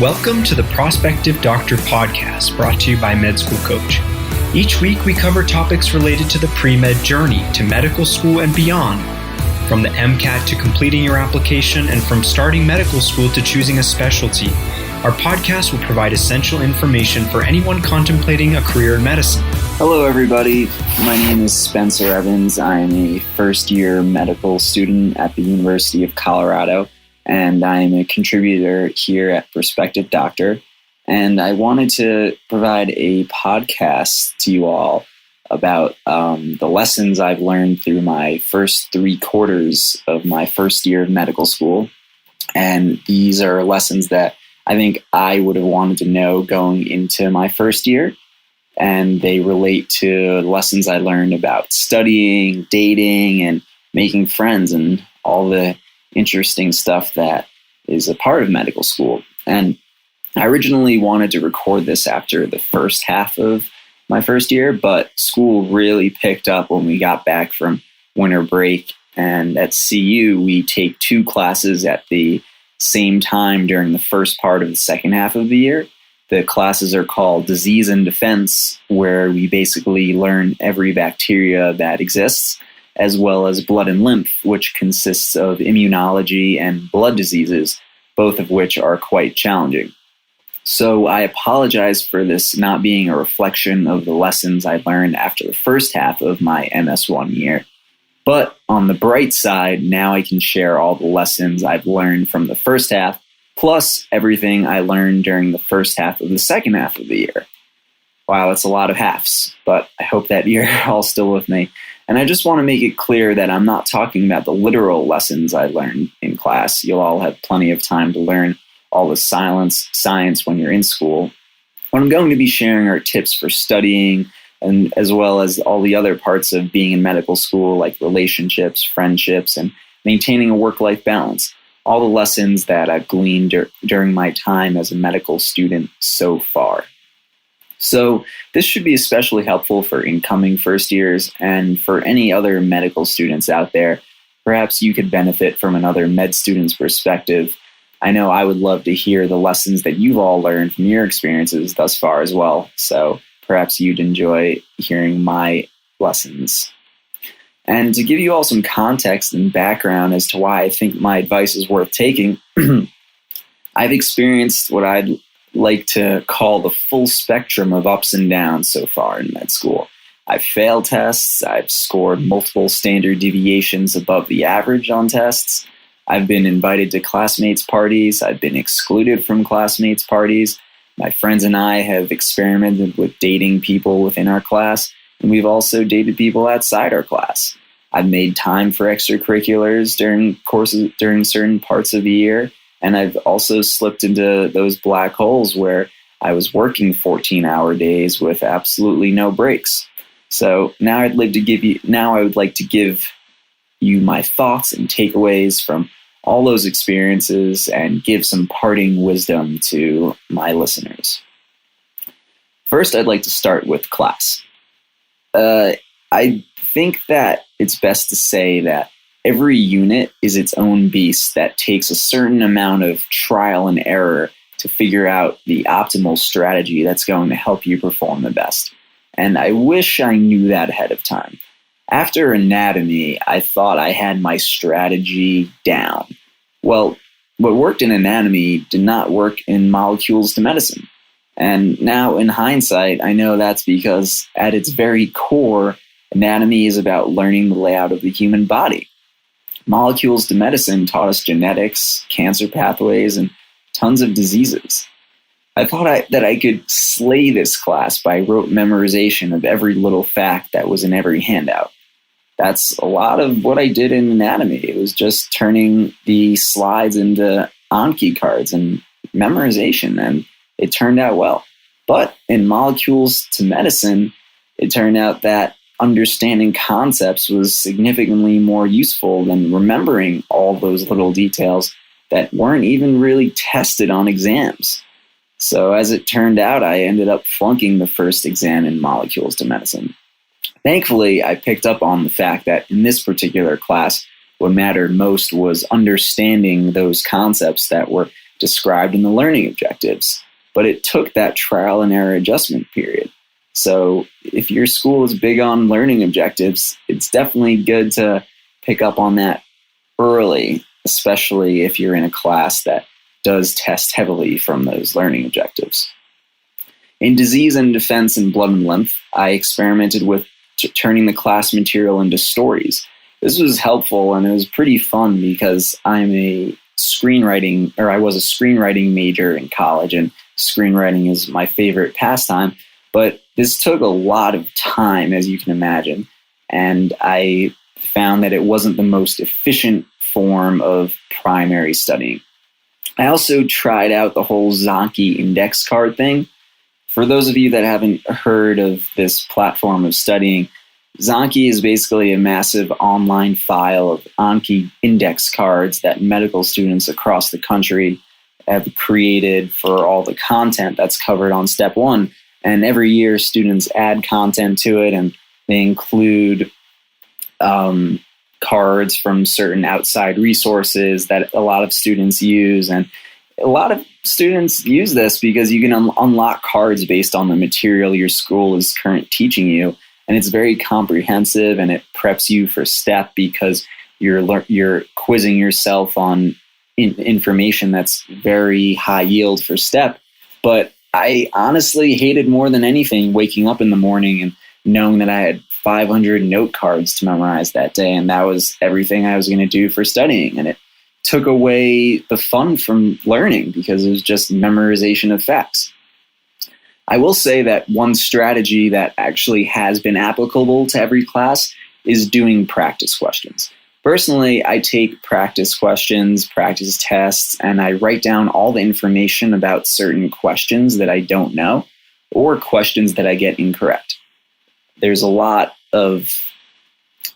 Welcome to the Prospective Doctor podcast, brought to you by Med School Coach. Each week we cover topics related to the pre-med journey to medical school and beyond, from the MCAT to completing your application and from starting medical school to choosing a specialty. Our podcast will provide essential information for anyone contemplating a career in medicine. Hello everybody, my name is Spencer Evans. I am a first-year medical student at the University of Colorado, and I am a contributor here at Prospective Doctor. And I wanted to provide a podcast to you all about the lessons I've learned through my first 3 quarters of my first year of medical school. And these are lessons that I think I would have wanted to know going into my first year. And they relate to lessons I learned about studying, dating, and making friends, and all the interesting stuff that is a part of medical school. And I originally wanted to record this after the first half of my first year, but school really picked up when we got back from winter break. And at CU, we take 2 classes at the same time during the first part of the second half of the year. The classes are called Disease and Defense, where we basically learn every bacteria that exists, as well as Blood and Lymph, which consists of immunology and blood diseases, both of which are quite challenging. So I apologize for this not being a reflection of the lessons I learned after the first half of my MS1 year. But on the bright side, now I can share all the lessons I've learned from the first half, plus everything I learned during the first half of the second half of the year. Wow, that's a lot of halves, but I hope that you're all still with me. And I just want to make it clear that I'm not talking about the literal lessons I learned in class. You'll all have plenty of time to learn all the science when you're in school. What I'm going to be sharing are tips for studying, and as well as all the other parts of being in medical school, like relationships, friendships, and maintaining a work-life balance. All the lessons that I've gleaned during my time as a medical student so far. So this should be especially helpful for incoming first years, and for any other medical students out there. Perhaps you could benefit from another med student's perspective. I know I would love to hear the lessons that you've all learned from your experiences thus far as well. So perhaps you'd enjoy hearing my lessons. And to give you all some context and background as to why I think my advice is worth taking, I've experienced what I'd like to call the full spectrum of ups and downs so far in med school. I've failed tests, I've scored multiple standard deviations above the average on tests, I've been invited to classmates' parties, I've been excluded from classmates' parties, my friends and I have experimented with dating people within our class, and we've also dated people outside our class. I've made time for extracurriculars during certain parts of the year, and I've also slipped into those black holes where I was working 14-hour days with absolutely no breaks. So now I would like to give you my thoughts and takeaways from all those experiences and give some parting wisdom to my listeners. First, I'd like to start with class. I think that it's best to say that every unit is its own beast that takes a certain amount of trial and error to figure out the optimal strategy that's going to help you perform the best. And I wish I knew that ahead of time. After anatomy, I thought I had my strategy down. Well, what worked in anatomy did not work in molecules to medicine. And now in hindsight, I know that's because at its very core, anatomy is about learning the layout of the human body. Molecules to medicine taught us genetics, cancer pathways, and tons of diseases. I thought that I could slay this class by rote memorization of every little fact that was in every handout. That's a lot of what I did in anatomy. It was just turning the slides into Anki cards and memorization, and it turned out well. But in molecules to medicine, it turned out that understanding concepts was significantly more useful than remembering all those little details that weren't even really tested on exams. So as it turned out, I ended up flunking the first exam in molecules to medicine. Thankfully, I picked up on the fact that in this particular class, what mattered most was understanding those concepts that were described in the learning objectives. But it took that trial and error adjustment period. So if your school is big on learning objectives, it's definitely good to pick up on that early, especially if you're in a class that does test heavily from those learning objectives. In disease and defense and blood and lymph, I experimented with turning the class material into stories. This was helpful and it was pretty fun because I was a screenwriting major in college, and screenwriting is my favorite pastime. But this took a lot of time, as you can imagine, and I found that it wasn't the most efficient form of primary studying. I also tried out the whole Zonky index card thing. For those of you that haven't heard of this platform of studying, Zonky is basically a massive online file of Anki index cards that medical students across the country have created for all the content that's covered on step one. And every year students add content to it, and they include cards from certain outside resources that a lot of students use. And a lot of students use this because you can unlock cards based on the material your school is currently teaching you. And it's very comprehensive, and it preps you for STEP because you're quizzing yourself on information that's very high yield for STEP. But I honestly hated more than anything waking up in the morning and knowing that I had 500 note cards to memorize that day, and that was everything I was going to do for studying. And it took away the fun from learning because it was just memorization of facts. I will say that one strategy that actually has been applicable to every class is doing practice questions. Personally, I take practice questions, practice tests, and I write down all the information about certain questions that I don't know or questions that I get incorrect. There's a lot of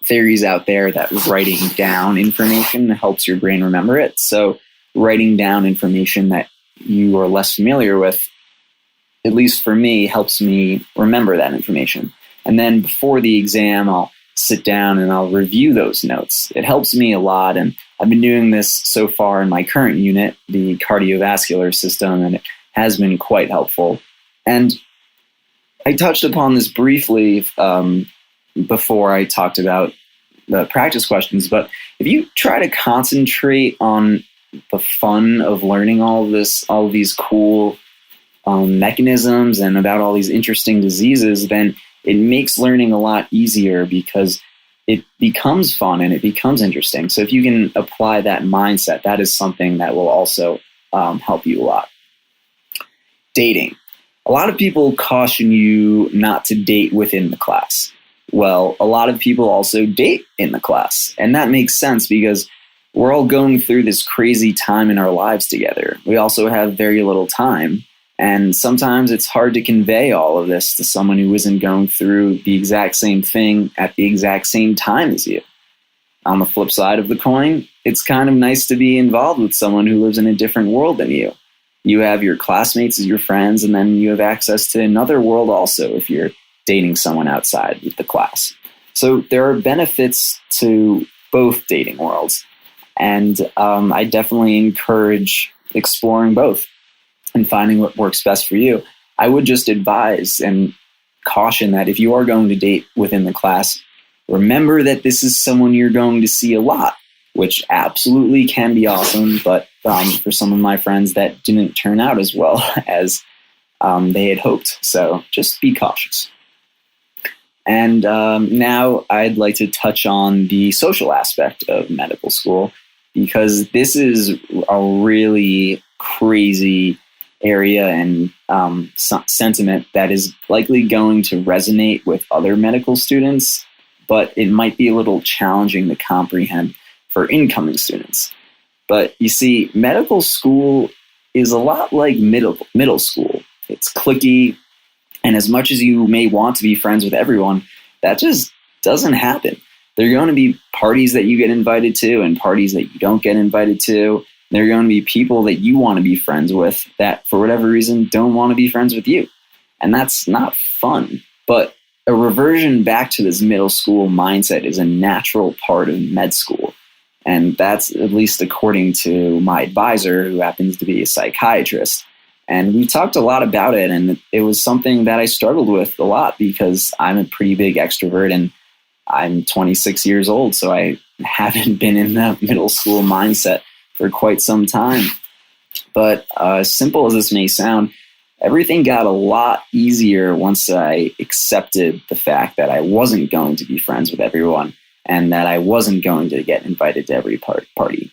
theories out there that writing down information helps your brain remember it. So writing down information that you are less familiar with, at least for me, helps me remember that information. And then before the exam, I'll sit down and I'll review those notes. It helps me a lot, and I've been doing this so far in my current unit, the cardiovascular system, and it has been quite helpful. And I touched upon this briefly before I talked about the practice questions, but if you try to concentrate on the fun of learning all of these cool mechanisms and about all these interesting diseases, then it makes learning a lot easier because it becomes fun and it becomes interesting. So if you can apply that mindset, that is something that will also help you a lot. Dating. A lot of people caution you not to date within the class. Well, a lot of people also date in the class. And that makes sense because we're all going through this crazy time in our lives together. We also have very little time. And sometimes it's hard to convey all of this to someone who isn't going through the exact same thing at the exact same time as you. On the flip side of the coin, it's kind of nice to be involved with someone who lives in a different world than you. You have your classmates as your friends, and then you have access to another world also if you're dating someone outside of the class. So there are benefits to both dating worlds. And I definitely encourage exploring both and finding what works best for you. I would just advise and caution that if you are going to date within the class, remember that this is someone you're going to see a lot, which absolutely can be awesome. But for some of my friends, that didn't turn out as well as they had hoped. So just be cautious. And now I'd like to touch on the social aspect of medical school, because this is a really crazy area and sentiment that is likely going to resonate with other medical students, but it might be a little challenging to comprehend for incoming students. But you see, medical school is a lot like middle school. It's cliquey, and as much as you may want to be friends with everyone, that just doesn't happen. There are going to be parties that you get invited to and parties that you don't get invited to. There are going to be people that you want to be friends with that, for whatever reason, don't want to be friends with you. And that's not fun. But a reversion back to this middle school mindset is a natural part of med school. And that's at least according to my advisor, who happens to be a psychiatrist. And we talked a lot about it, and it was something that I struggled with a lot because I'm a pretty big extrovert and I'm 26 years old, so I haven't been in the middle school mindset for quite some time. But as simple as this may sound, everything got a lot easier once I accepted the fact that I wasn't going to be friends with everyone and that I wasn't going to get invited to every party.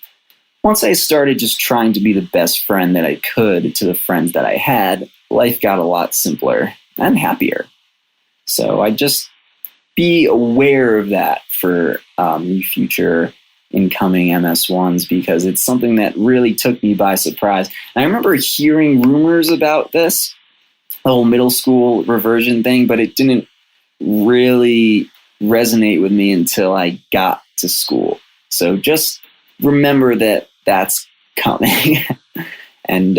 Once I started just trying to be the best friend that I could to the friends that I had, life got a lot simpler and happier. So I just be aware of that for future incoming MS1s, because it's something that really took me by surprise. And I remember hearing rumors about this, the whole middle school reversion thing, but it didn't really resonate with me until I got to school. So just remember that that's coming and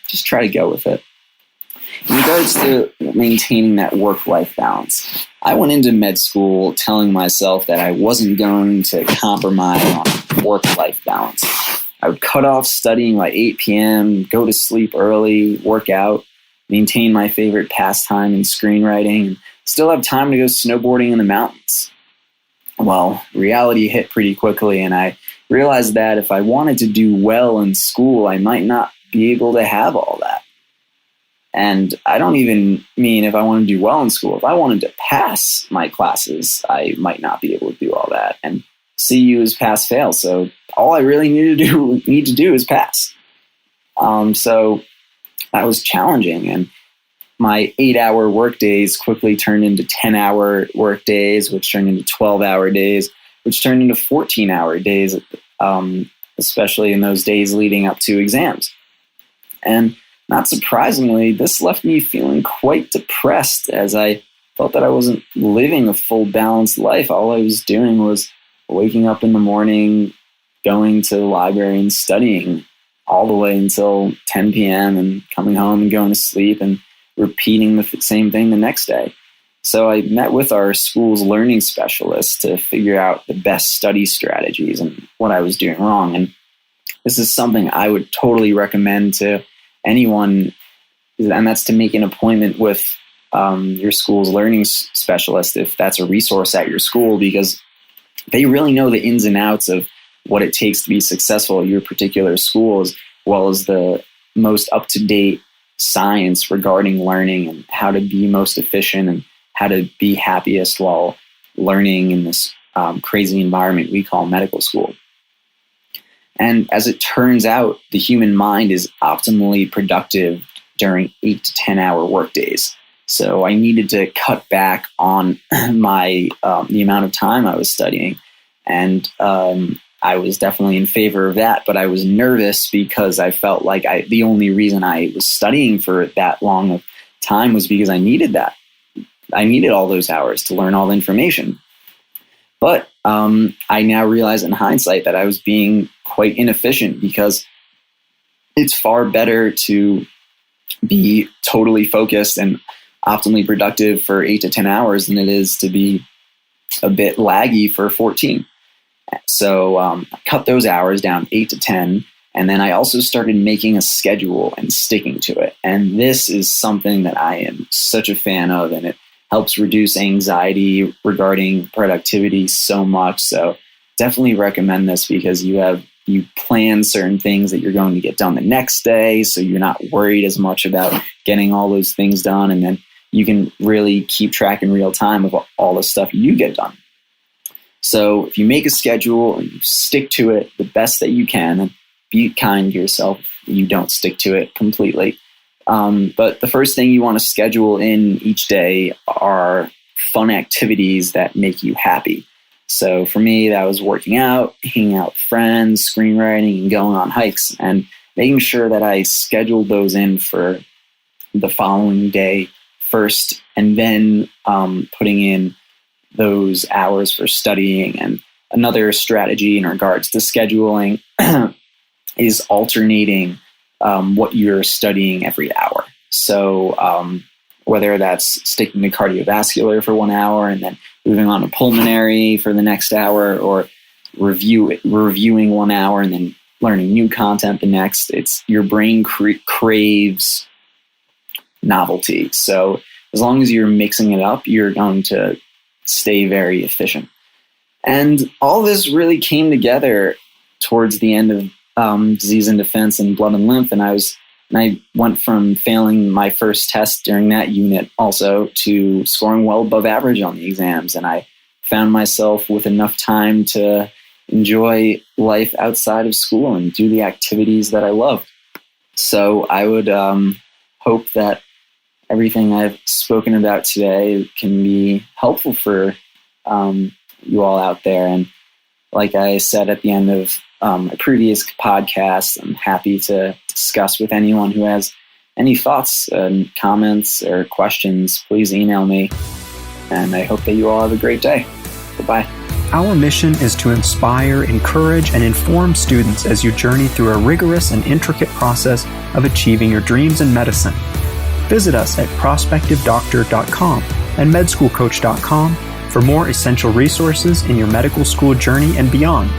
just try to go with it. In regards to maintaining that work-life balance, I went into med school telling myself that I wasn't going to compromise on work-life balance. I would cut off studying by 8 p.m., go to sleep early, work out, maintain my favorite pastime in screenwriting, and still have time to go snowboarding in the mountains. Well, reality hit pretty quickly, and I realized that if I wanted to do well in school, I might not be able to have all that. And I don't even mean if I want to do well in school. If I wanted to pass my classes, I might not be able to do all that. And CU is pass-fail, so all I really need to do is pass. So that was challenging, and my 8-hour work days quickly turned into 10-hour work days, which turned into 12-hour days, which turned into 14-hour days, especially in those days leading up to exams. And not surprisingly, this left me feeling quite depressed, as I felt that I wasn't living a full balanced life. All I was doing was waking up in the morning, going to the library and studying all the way until 10 p.m. and coming home and going to sleep and repeating the same thing the next day. So I met with our school's learning specialist to figure out the best study strategies and what I was doing wrong. And this is something I would totally recommend to anyone, and that's to make an appointment with your school's learning specialist, if that's a resource at your school, because they really know the ins and outs of what it takes to be successful at your particular school, as well as the most up-to-date science regarding learning and how to be most efficient and how to be happiest while learning in this crazy environment we call medical school. And as it turns out, the human mind is optimally productive during 8 to 10 hour workdays. So I needed to cut back on my the amount of time I was studying. And I was definitely in favor of that, but I was nervous because I felt like the only reason I was studying for that long of time was because I needed that. I needed all those hours to learn all the information. But I now realize in hindsight that I was being quite inefficient, because it's far better to be totally focused and optimally productive for 8 to 10 hours than it is to be a bit laggy for 14. So I cut those hours down 8 to 10. And then I also started making a schedule and sticking to it. And this is something that I am such a fan of, and it helps reduce anxiety regarding productivity so much. So definitely recommend this, because you plan certain things that you're going to get done the next day, so you're not worried as much about getting all those things done, and then you can really keep track in real time of all the stuff you get done. So if you make a schedule and you stick to it the best that you can, and be kind to yourself if you don't stick to it completely. But the first thing you want to schedule in each day are fun activities that make you happy. So for me, that was working out, hanging out with friends, screenwriting, and going on hikes, and making sure that I scheduled those in for the following day first, and then putting in those hours for studying. And another strategy in regards to scheduling is alternating what you're studying every hour. So whether that's sticking to cardiovascular for 1 hour and then moving on to pulmonary for the next hour, or reviewing 1 hour and then learning new content the next. It's your brain craves novelty. So as long as you're mixing it up, you're going to stay very efficient. And all this really came together towards the end of Disease and Defense and Blood and Lymph, and I went from failing my first test during that unit also to scoring well above average on the exams, and I found myself with enough time to enjoy life outside of school and do the activities that I love. So I would hope that everything I've spoken about today can be helpful for you all out there. And like I said at the end of a previous podcast, I'm happy to discuss with anyone who has any thoughts and comments or questions. Please email me, and I hope that you all have a great day. Goodbye. Our mission is to inspire, encourage, and inform students as you journey through a rigorous and intricate process of achieving your dreams in medicine. Visit us at prospectivedoctor.com and medschoolcoach.com for more essential resources in your medical school journey and beyond.